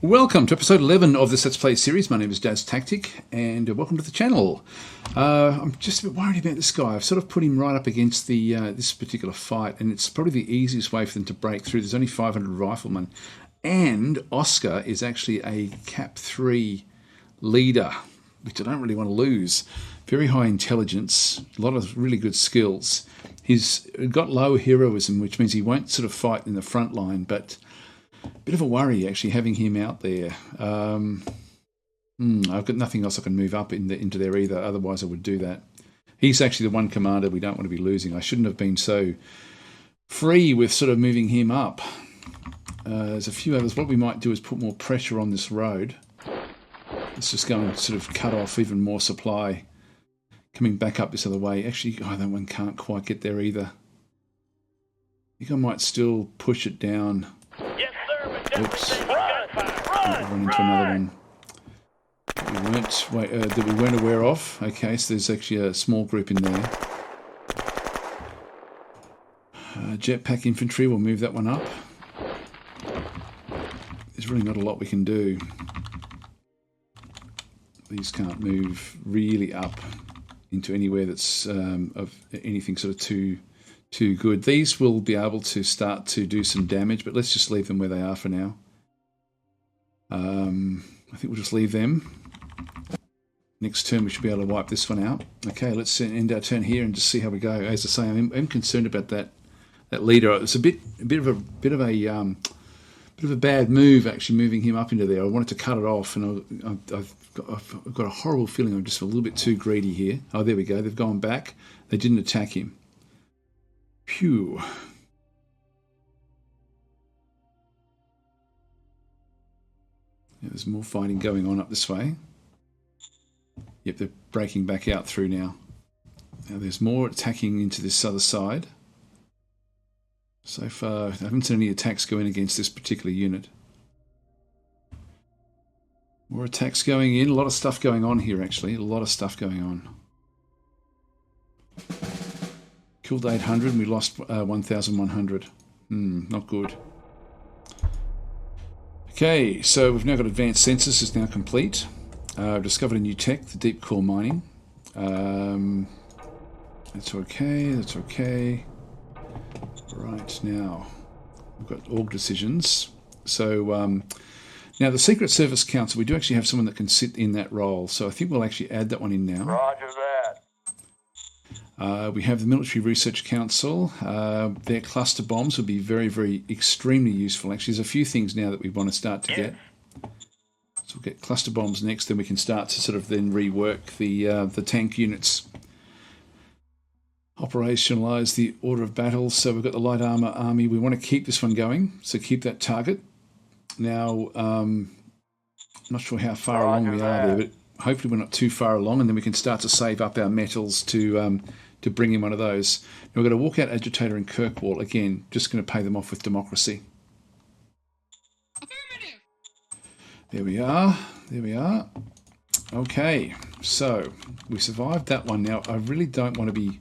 Welcome to episode 11 of this Let's Play series. My name is DasTactic, and welcome to the channel. I'm just a bit worried about this guy. I've sort of put him right up against the this particular fight, and it's probably the easiest way for them to break through. There's only 500 riflemen, and Oscar is actually a Cap 3 leader, which I don't really want to lose. Very high intelligence, a lot of really good skills. He's got low heroism, which means he won't sort of fight in the front line, but bit of a worry actually having him out there. I've got nothing else I can move up into there either, otherwise I would do that. He's actually the one commander we don't want to be losing. I shouldn't have been so free with sort of moving him up. There's a few others. What we might do is put more pressure on this road. Let's just go and sort of cut off even more supply coming back up this other way. Actually, that one can't quite get there either. I think I might still push it down. Oops. Run into another one that we weren't aware of. Okay, so there's actually a small group in there. Jetpack infantry, we'll move that one up. There's really not a lot we can do. These can't move really up into anywhere that's of anything sort of too good. These will be able to start to do some damage, but let's just leave them where they are for now. I think we'll just leave them. Next turn we should be able to wipe this one out. Okay, let's end our turn here and just see how we go. As I say, I'm concerned about that leader. It's a bit of a bad move actually moving him up into there. I wanted to cut it off, and I've got a horrible feeling I'm just a little bit too greedy here. Oh, there we go. They've gone back. They didn't attack him. Phew. Yeah, there's more fighting going on up this way. Yep, they're breaking back out through now. Now there's more attacking into this other side. So far, I haven't seen any attacks go in against this particular unit. More attacks going in. A lot of stuff going on here, actually. A lot of stuff going on. Killed 800 and we lost 1,100. Not good. Okay, so we've now got advanced census is now complete. I've discovered a new tech, the deep core mining. That's okay, that's okay. Right, now we've got org decisions. So now the Secret Service Council, we do actually have someone that can sit in that role. So I think we'll actually add that one in now. Roger that. We have the Military Research Council. Their cluster bombs would be very, extremely useful. Actually, there's a few things now that we want to start to get. So we'll get cluster bombs next, then we can start to sort of then rework the tank units. Operationalise the order of battle. So we've got the light armour army. We want to keep this one going, so keep that target. Now, I'm not sure how far along we are there, but hopefully we're not too far along, and then we can start to save up our metals to bring in one of those. Now we're going to walk out Agitator and Kirkwall again. Just going to pay them off with democracy. There we are. There we are. Okay, so we survived that one. Now I really don't want to be.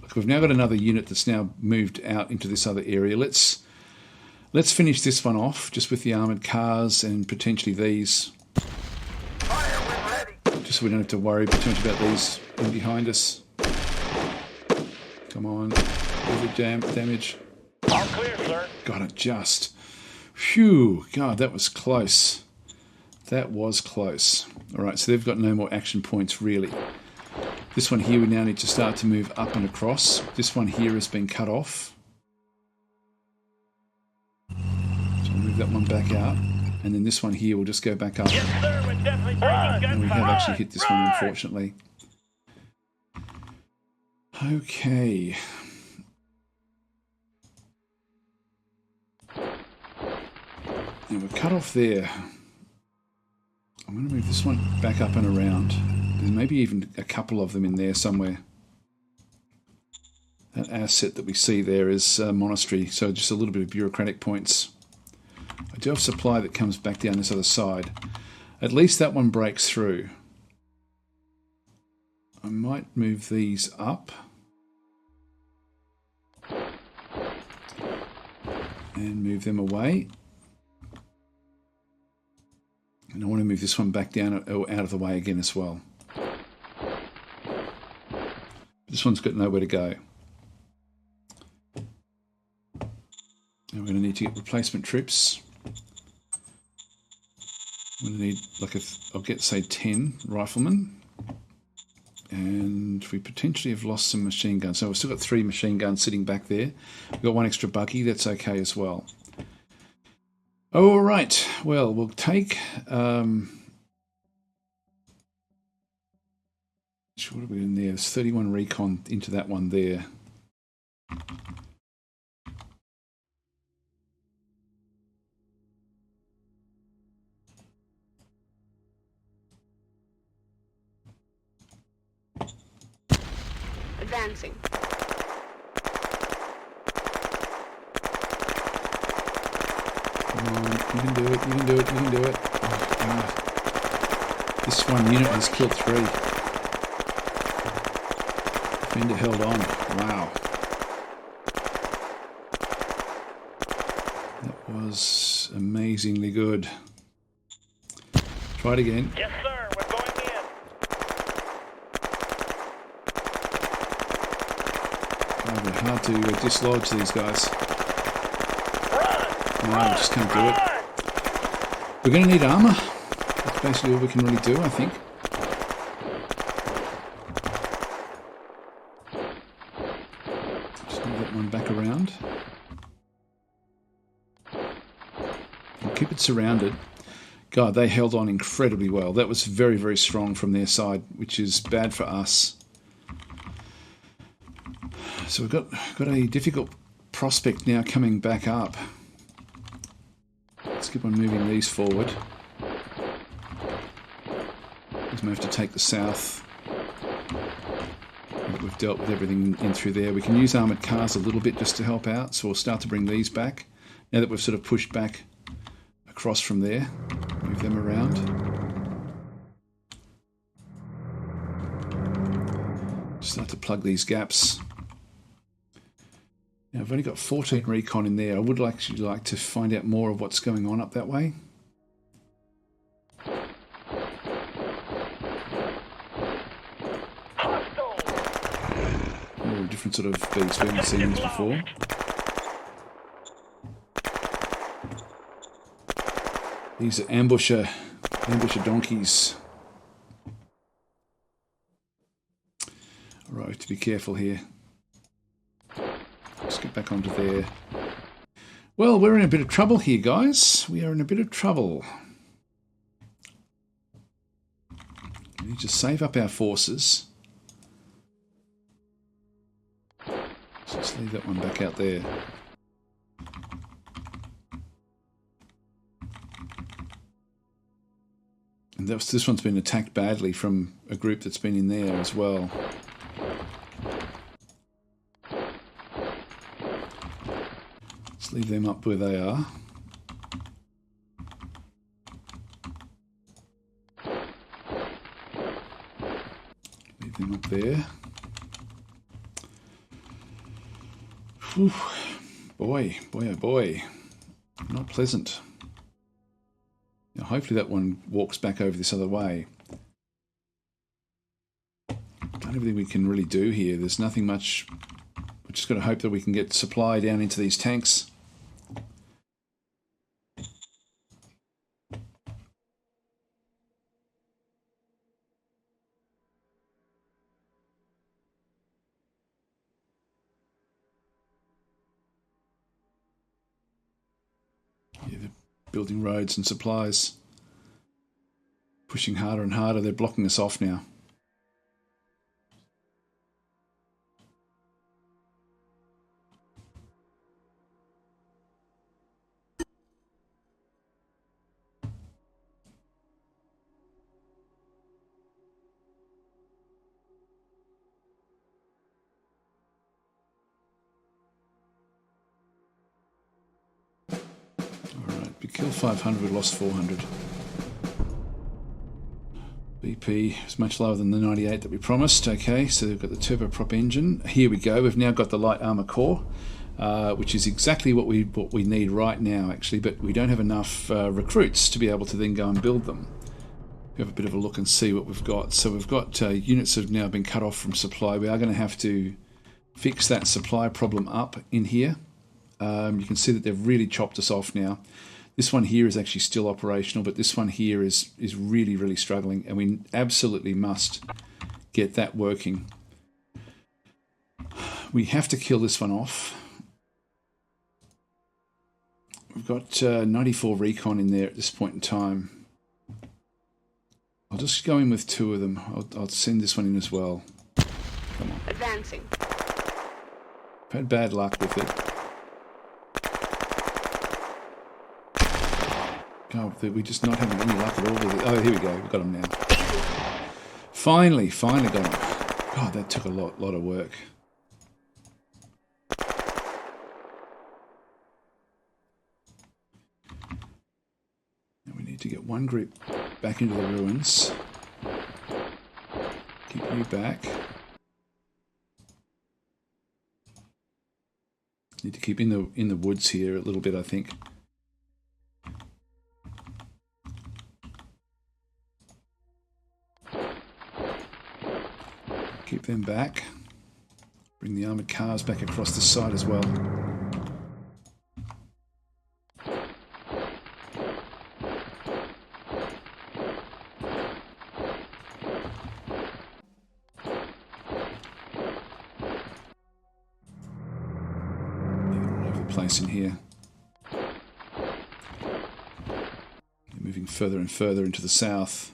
Look, we've now got another unit that's now moved out into this other area. Let's finish this one off just with the armoured cars and potentially these. Just so we don't have to worry too much about these in behind us. Come on. Over damage. All clear, sir. Got it just. Phew. God, that was close. That was close. Alright, so they've got no more action points really. This one here we now need to start to move up and across. This one here has been cut off. So I'll move that one back out. And then this one here will just go back up. Yes, sir. We're definitely breaking And we gunfire. have actually hit this one, unfortunately. Okay. Now we're cut off there. I'm going to move this one back up and around. There's maybe even a couple of them in there somewhere. That asset that we see there is Monastery, so just a little bit of bureaucratic points. I do have supply that comes back down this other side. At least that one breaks through. I might move these up. And move them away. move this one back down or out of the way again as well. This one's got nowhere to go. And we're going to need to get replacement troops. I'm going to need, like, I'll get, say, 10 riflemen. And we potentially have lost some machine guns. So we've still got 3 machine guns sitting back there. We've got 1 extra buggy. That's okay as well. All right. Well, we'll take... what are we in there? There's 31 recon into that one there. Advancing. Come on, you can do it, you can do it, you can do it. Oh, God. This one unit has killed 3. Defender held on. Wow. That was amazingly good. Try it again. Yes, sir. We're going in. Oh, they're hard to dislodge these guys. Run! No, I just can't do it. We're going to need armour. That's basically all we can really do, I think. Just move that one back around. We'll keep it surrounded. God, they held on incredibly well. That was very, very strong from their side, which is bad for us. So we've got a difficult prospect now coming back up. Let's keep on moving these forward. Because we have to take the south. We've dealt with everything in through there. We can use armoured cars a little bit just to help out, so we'll start to bring these back. Now that we've sort of pushed back across from there, move them around. Start to plug these gaps. Now I've only got 14 recon in there. I would actually like to find out more of what's going on up that way. Oh, different sort of beasts. We haven't seen these before. These are ambusher donkeys. Alright, we have to be careful here. Let's get back onto there. Well, we're in a bit of trouble here, guys. We are in a bit of trouble. We need to save up our forces. So let's leave that one back out there. And this one's been attacked badly from a group that's been in there as well. Let's leave them up where they are. Leave them up there. Whew. Boy, oh boy. Not pleasant. Now, hopefully that one walks back over this other way. Done everything we can really do here. There's nothing much. We're just got to hope that we can get supply down into these tanks. Building roads and supplies. Pushing harder and harder. They're blocking us off now. Kill 500, we lost 400. BP is much lower than the 98 that we promised. Okay, so we've got the turboprop engine. Here we go. We've now got the light armor core, which is exactly what we need right now, actually. But we don't have enough recruits to be able to then go and build them. have a bit of a look and see what we've got. So we've got units that have now been cut off from supply. We are going to have to fix that supply problem up in here. You can see that they've really chopped us off now. This one here is actually still operational, but this one here is really, really struggling, and we absolutely must get that working. We have to kill this one off. We've got 94 recon in there at this point in time. I'll just go in with 2 of them. I'll send this one in as well. Come on. Advancing. I've had bad luck with it. God, we're just not having any luck at all with it. Oh, here we go. We've got them now. Finally got them. God, that took a lot of work. Now we need to get one group back into the ruins. Keep you back. Need to keep in the woods here a little bit, I think. Keep them back. Bring the armoured cars back across the side as well. Place in here. Moving further and further into the south.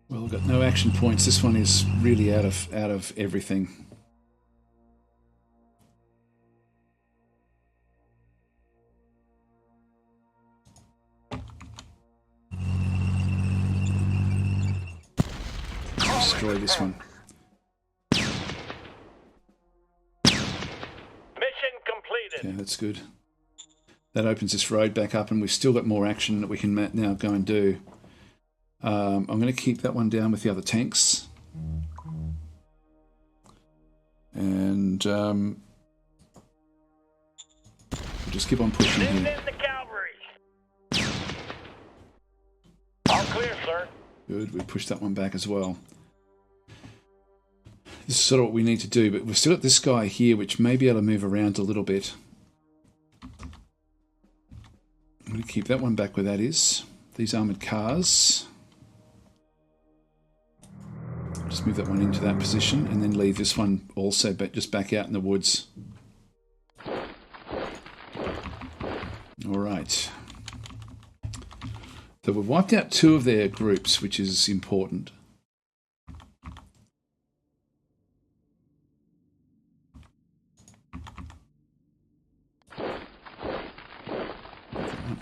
Well, we've got no action points. This one is really out of everything. Destroy this one. Mission completed. Yeah, that's good. That opens this road back up, and we've still got more action that we can now go and do. I'm going to keep that one down with the other tanks. And we'll just keep on pushing Send here. in the cavalry. All clear, sir. Good, we pushed that one back as well. This is sort of what we need to do, but we've still got this guy here, which may be able to move around a little bit. I'm going to keep that one back where that is. These armoured cars. Just move that one into that position, and then leave this one also just back out in the woods. All right. So we've wiped out 2 of their groups, which is important.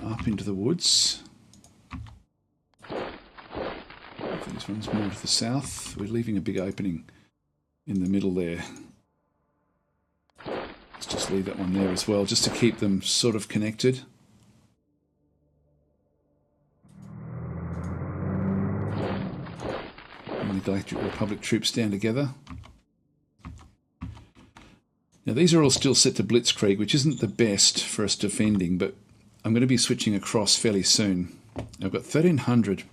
Up into the woods. These ones more to the south. We're leaving a big opening in the middle there. Let's just leave that one there as well, just to keep them sort of connected. And the Galactic Republic troops down together. Now these are all still set to Blitzkrieg, which isn't the best for us defending, but I'm going to be switching across fairly soon. I've got 1300.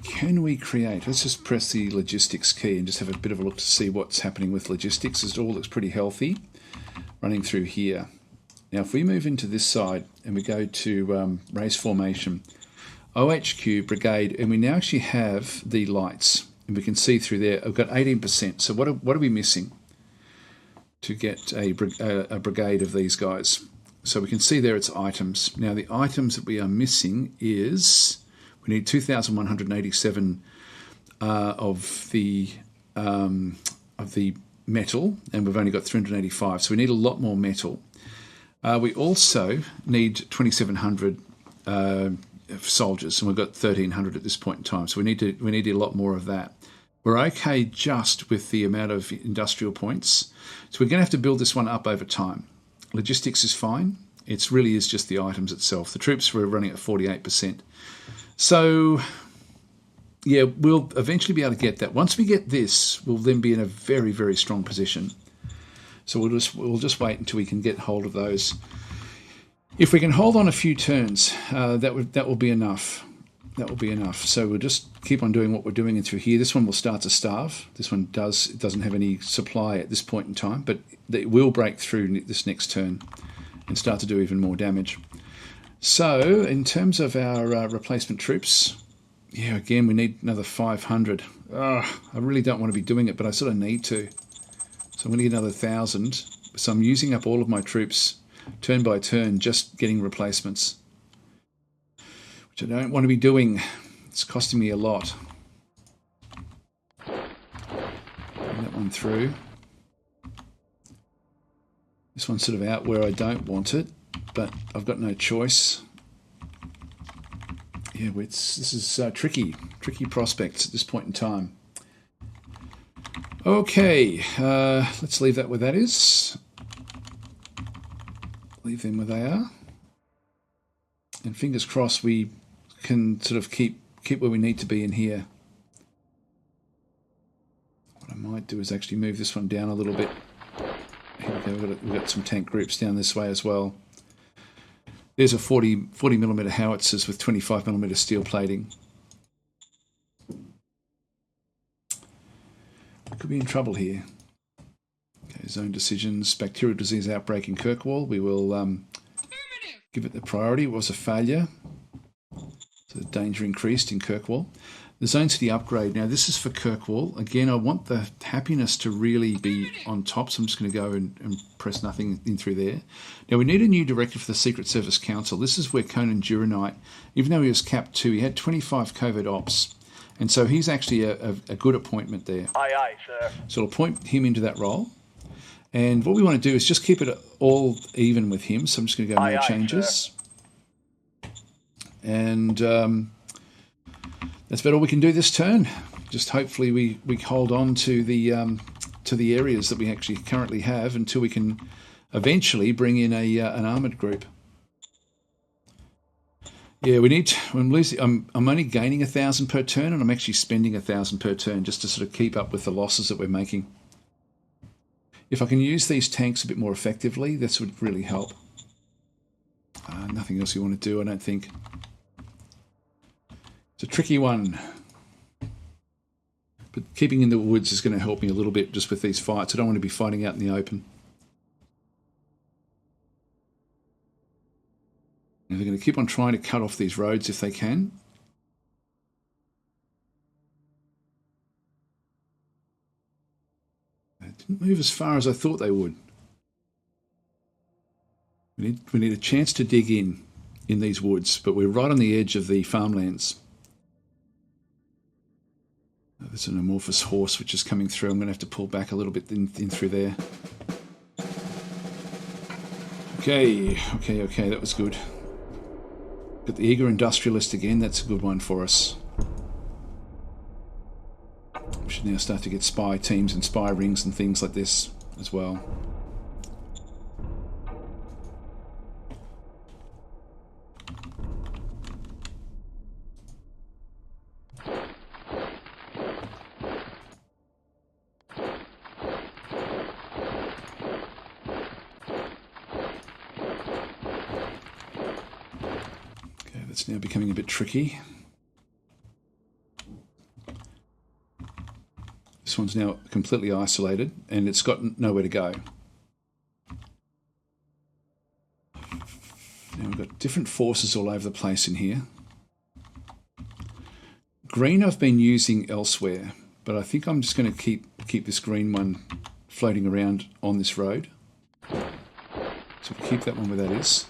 Can we create? Let's just press the logistics key and just have a bit of a look to see what's happening with logistics. It all looks pretty healthy running through here. Now if we move into this side and we go to race formation, OHQ brigade, and we now actually have the lights, and we can see through there I've got 18%. So what are we missing to get a brigade of these guys? So we can see there it's items. Now the items that we are missing is we need 2,187 of the metal, and we've only got 385. So we need a lot more metal. We also need 2,700 soldiers, and we've got 1,300 at this point in time. So we need a lot more of that. We're okay just with the amount of industrial points. So we're going to have to build this one up over time. Logistics is fine. It really is just the items itself. The troops were running at 48%. So, yeah, we'll eventually be able to get that. Once we get this, we'll then be in a very, very strong position. So we'll just wait until we can get hold of those. If we can hold on a few turns, that will be enough. That will be enough. So we'll just keep on doing what we're doing through here. This one will start to starve. This one doesn't have any supply at this point in time, but it will break through this next turn and start to do even more damage. So in terms of our replacement troops, yeah, again, we need another 500. I really don't want to be doing it, but I sort of need to. So I'm going to get another 1,000. So I'm using up all of my troops turn by turn, just getting replacements, which I don't want to be doing. It's costing me a lot. Bring that one through. This one's sort of out where I don't want it, but I've got no choice. Yeah, this is tricky prospects at this point in time. Okay, let's leave that where that is. Leave them where they are. And fingers crossed we can sort of keep where we need to be in here. What I might do is actually move this one down a little bit. Here we go, we've got some tank groups down this way as well. There's a 40mm howitzers with 25mm steel plating. Could be in trouble here. Okay, zone decisions, bacterial disease outbreak in Kirkwall. We will give it the priority. It was a failure. So the danger increased in Kirkwall. The zone city upgrade. Now this is for Kirkwall. Again, I want the happiness to really be on top, so I'm just going to go and press nothing in through there. Now we need a new director for the Secret Service Council. This is where Conan Duranite, even though he was capped 2, he had 25 covert ops. And so he's actually a good appointment there. Aye, aye, sir. So I'll appoint him into that role. And what we want to do is just keep it all even with him. So I'm just going to go no changes. Sir. And that's about all we can do this turn. Just hopefully we hold on to the areas that we actually currently have until we can eventually bring in an armoured group. Yeah, we need. I'm only gaining 1,000 per turn, and I'm actually spending 1,000 per turn just to sort of keep up with the losses that we're making. If I can use these tanks a bit more effectively, this would really help. Nothing else you want to do, I don't think. It's a tricky one, but keeping in the woods is going to help me a little bit just with these fights. I don't want to be fighting out in the open. And they're going to keep on trying to cut off these roads if they can. They didn't move as far as I thought they would. We need a chance to dig in these woods, but we're right on the edge of the farmlands. There's an amorphous horse which is coming through. I'm going to have to pull back a little bit in through there. Okay, that was good. Got the eager industrialist again. That's a good one for us. We should now start to get spy teams and spy rings and things like this as well. It's now becoming a bit tricky. This one's now completely isolated and it's got nowhere to go. Now we've got different forces all over the place in here. Green I've been using elsewhere, but I think I'm just going to keep this green one floating around on this road. So we'll keep that one where that is.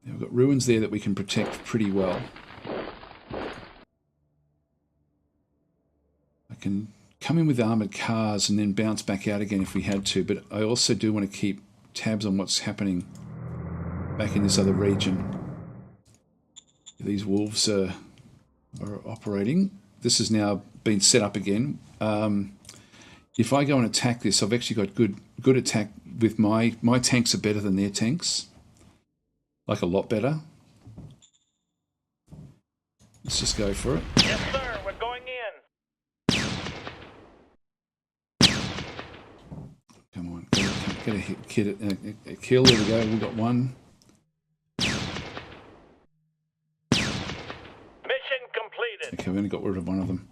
Now we've got ruins there that we can protect pretty well. I can come in with armoured cars and then bounce back out again if we had to, but I also do want to keep tabs on what's happening back in this other region. These wolves are operating. This has now been set up again. If I go and attack this, I've actually got good attack with my tanks are better than their tanks. Like a lot better. Let's just go for it. Yes, sir. We're going in. Get a kill. There we go. We got one. Mission completed. Okay, we only got rid of one of them.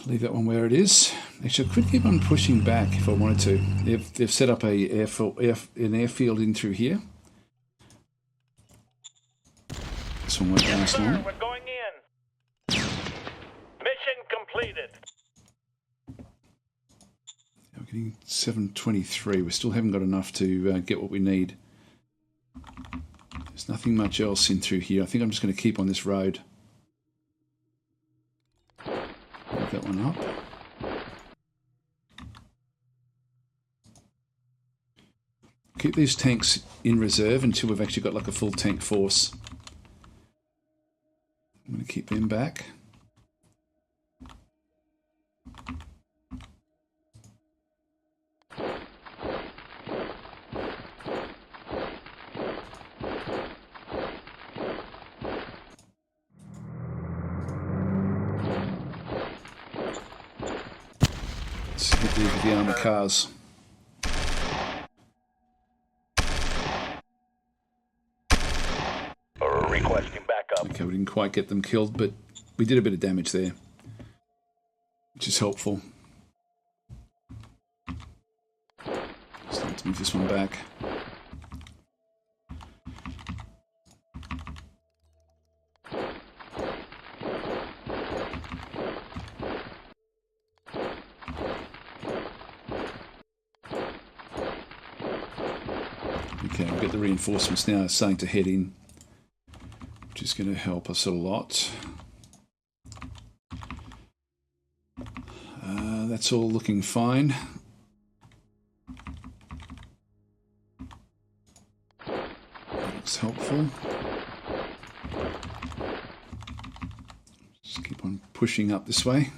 Leave that one where it is. Actually, I could keep on pushing back if I wanted to. They've set up an airfield in through here. This one won't last long. We're going in. Mission completed. We're getting 723. We still haven't got enough to get what we need. There's nothing much else in through here. I think I'm just going to keep on this road. Move that one up. Keep these tanks in reserve until we've actually got like a full tank force. I'm going to keep them back. Let's hit these with the armoured cars. Requesting backup. Okay, we didn't quite get them killed, but we did a bit of damage there, which is helpful. Just need to move this one back. Okay, we've got the reinforcements now starting to head in, which is going to help us a lot. That's all looking fine. That looks helpful. Just keep on pushing up this way.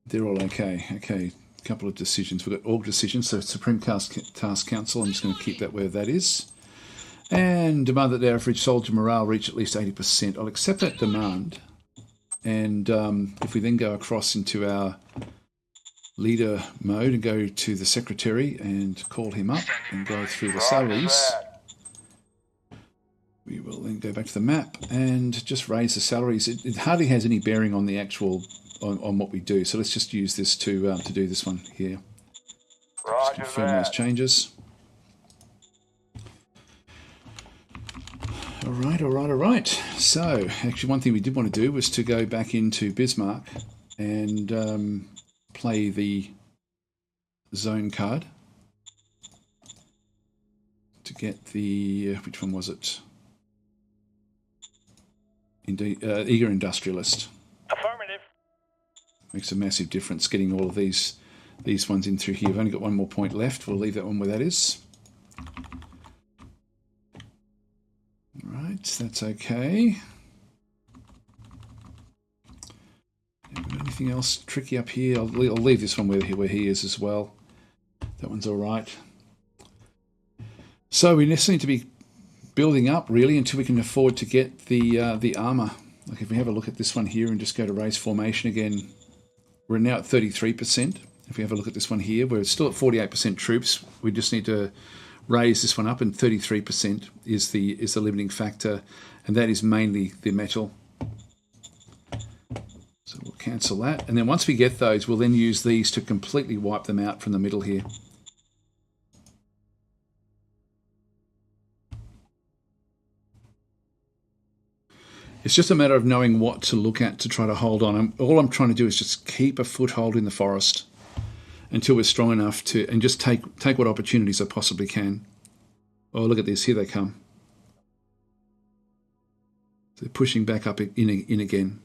They're all okay. Okay, a couple of decisions. We've got org decisions, so Supreme Task Council, I'm just going to keep that where that is. And demand that the average soldier morale reach at least 80%. I'll accept that demand. And if we then go across into our leader mode and go to the secretary and call him up and go through the salaries, we will then go back to the map and just raise the salaries. It hardly has any bearing on the actual on what we do. So let's just use this to do this one here. Just confirm those changes. All right. So actually one thing we did want to do was to go back into Bismarck and play the zone card to get the, which one was it? Indeed, Eager Industrialist. Affirmative. Makes a massive difference getting all of these ones in through here. We've only got one more point left. We'll leave that one where that is. Right, that's okay. Anything else tricky up here? I'll leave this one where he is as well. That one's all right. So we necessarily need to be building up really until we can afford to get the armor. Like if we have a look at this one here and just go to raise formation again, we're now at 33%. If we have a look at this one here, we're still at 48% troops. We just need to raise this one up, and 33% is the limiting factor, and that is mainly the metal. So we'll cancel that, and then once we get those, we'll then use these to completely wipe them out from the middle here. It's just a matter of knowing what to look at to try to hold on. All I'm trying to do is just keep a foothold in the forest until we're strong enough to, and just take what opportunities I possibly can. Oh, look at this. Here they come. They're pushing back up in again.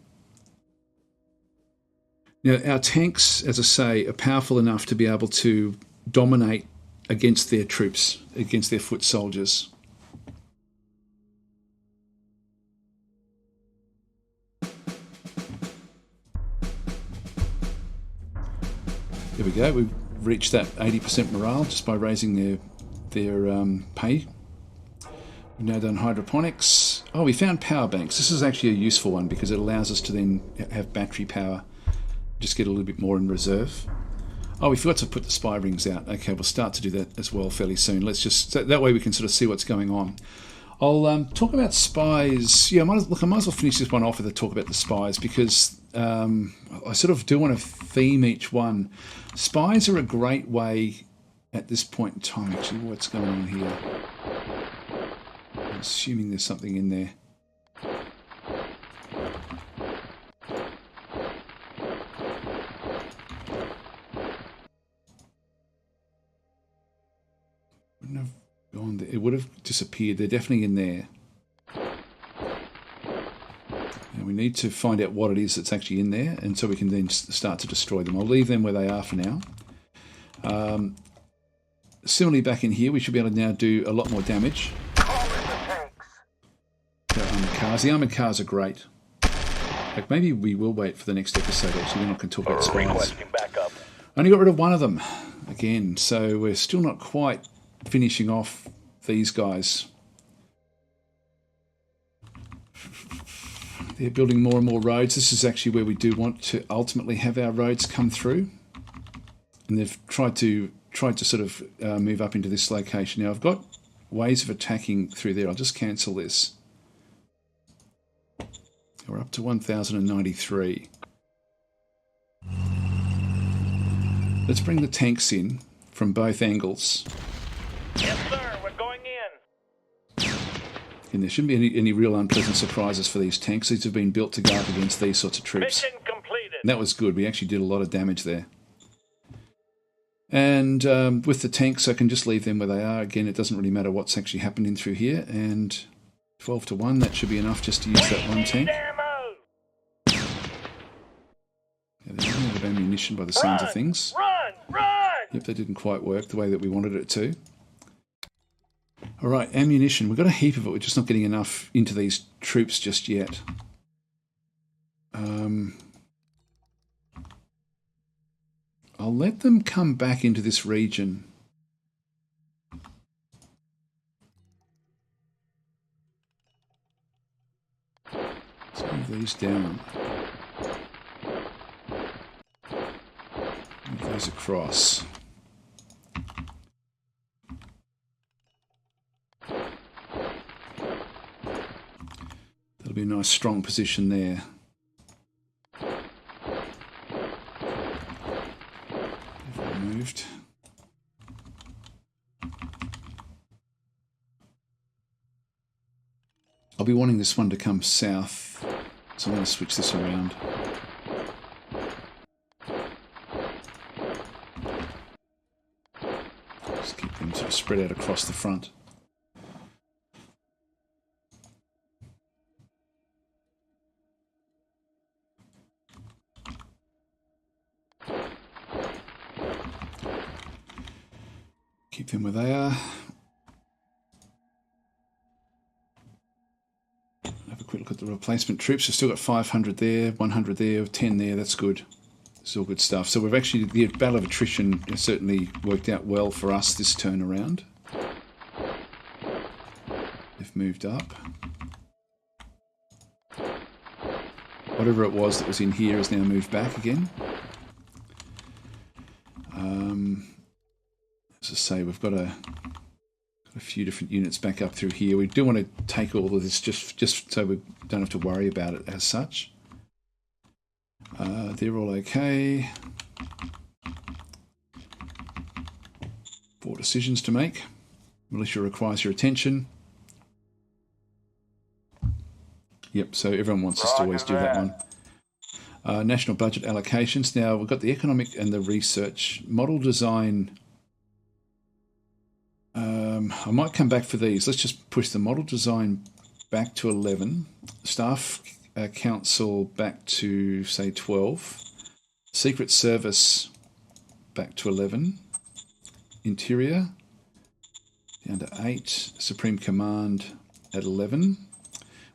Now, our tanks, as I say, are powerful enough to be able to dominate against their troops, against their foot soldiers. There we go. We've reached that 80% morale just by raising their pay. We've now done hydroponics. Oh, we found power banks. This is actually a useful one because it allows us to then have battery power. Just get a little bit more in reserve. Oh, we forgot to put the spy rings out. Okay, we'll start to do that as well fairly soon. Let's just, that way we can sort of see what's going on. I'll talk about spies. Yeah, I might as well finish this one off with a talk about the spies because I sort of do want to theme each one. Spies are a great way at this point in time. Actually, what's going on here? I'm assuming there's something in there. Wouldn't have gone there. It would have disappeared. They're definitely in there. And we need to find out what it is that's actually in there, and so we can then start to destroy them. I'll leave them where they are for now. Similarly, back in here, we should be able to now do a lot more damage. Armoured cars. The armoured cars are great. Like maybe we will wait for the next episode. Actually, we're not going to talk about spies. Only got rid of one of them again, so we're still not quite finishing off these guys. They're building more and more roads. This is actually where we do want to ultimately have our roads come through, and they've tried to sort of move up into this location. Now I've got ways of attacking through there. I'll just cancel this. We're up to 1093. Let's bring the tanks in from both angles. Yes, sir. We're going in. And there shouldn't be any real unpleasant surprises for these tanks. These have been built to go up against these sorts of troops. Mission completed. And that was good. We actually did a lot of damage there. And with the tanks, I can just leave them where they are. Again, it doesn't really matter what's actually happening through here. And 12 to 1, that should be enough just to use that one tank. Yeah, there's a lot of ammunition by the sounds of things. Run! Yep, that didn't quite work the way that we wanted it to. All right, ammunition. We've got a heap of it. We're just not getting enough into these troops just yet. I'll let them come back into this region. Let's move these down. Move those across. That'll be a nice strong position there. Moved. I'll be wanting this one to come south, so I'm going to switch this around. Just keep them sort of spread out across the front. Keep them where they are. Have a quick look at the replacement troops. We've still got 500 there, 100 there, 10 there. That's good. It's all good stuff. So we've actually, the battle of attrition has certainly worked out well for us this turn around. They've moved up. Whatever it was that was in here has now moved back again. As I say, we've got a few different units back up through here. We do want to take all of this just so we don't have to worry about it as such. They're all okay. 4 decisions to make. Militia requires your attention. Yep, so everyone wants us to always do that one. National budget allocations. Now, we've got the economic and the research. Model design. I might come back for these. Let's just push the model design back to 11. Staff council back to, say, 12. Secret Service back to 11. Interior down to 8. Supreme Command at 11.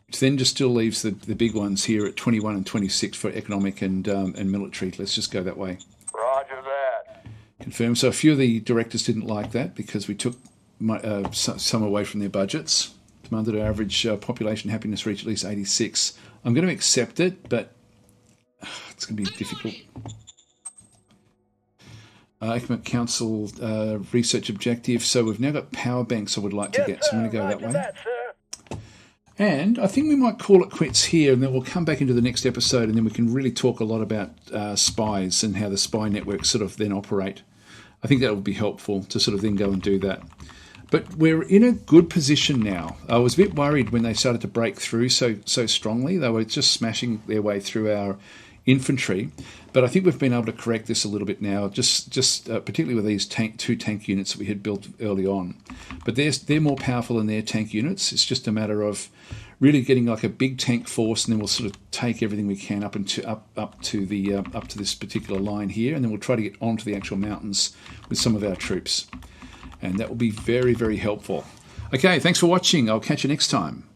Which then just still leaves the big ones here at 21 and 26 for economic and military. Let's just go that way. Roger that. Confirm. So a few of the directors didn't like that because we took some away from their budgets. demanded our average population happiness reach at least 86. I'm going to accept it, but it's going to be difficult. Economic Council research objective. So we've now got power banks I would like to get. So I'm going to go that way. That, sir. And I think we might call it quits here, and then we'll come back into the next episode, and then we can really talk a lot about spies and how the spy networks sort of then operate. I think that would be helpful to sort of then go and do that. But we're in a good position now. I was a bit worried when they started to break through so strongly. They were just smashing their way through our infantry. But I think we've been able to correct this a little bit now, just particularly with these two tank units that we had built early on. But they're more powerful than their tank units. It's just a matter of really getting like a big tank force, and then we'll sort of take everything we can up to this particular line here, and then we'll try to get onto the actual mountains with some of our troops. And that will be very, very helpful. Okay, thanks for watching. I'll catch you next time.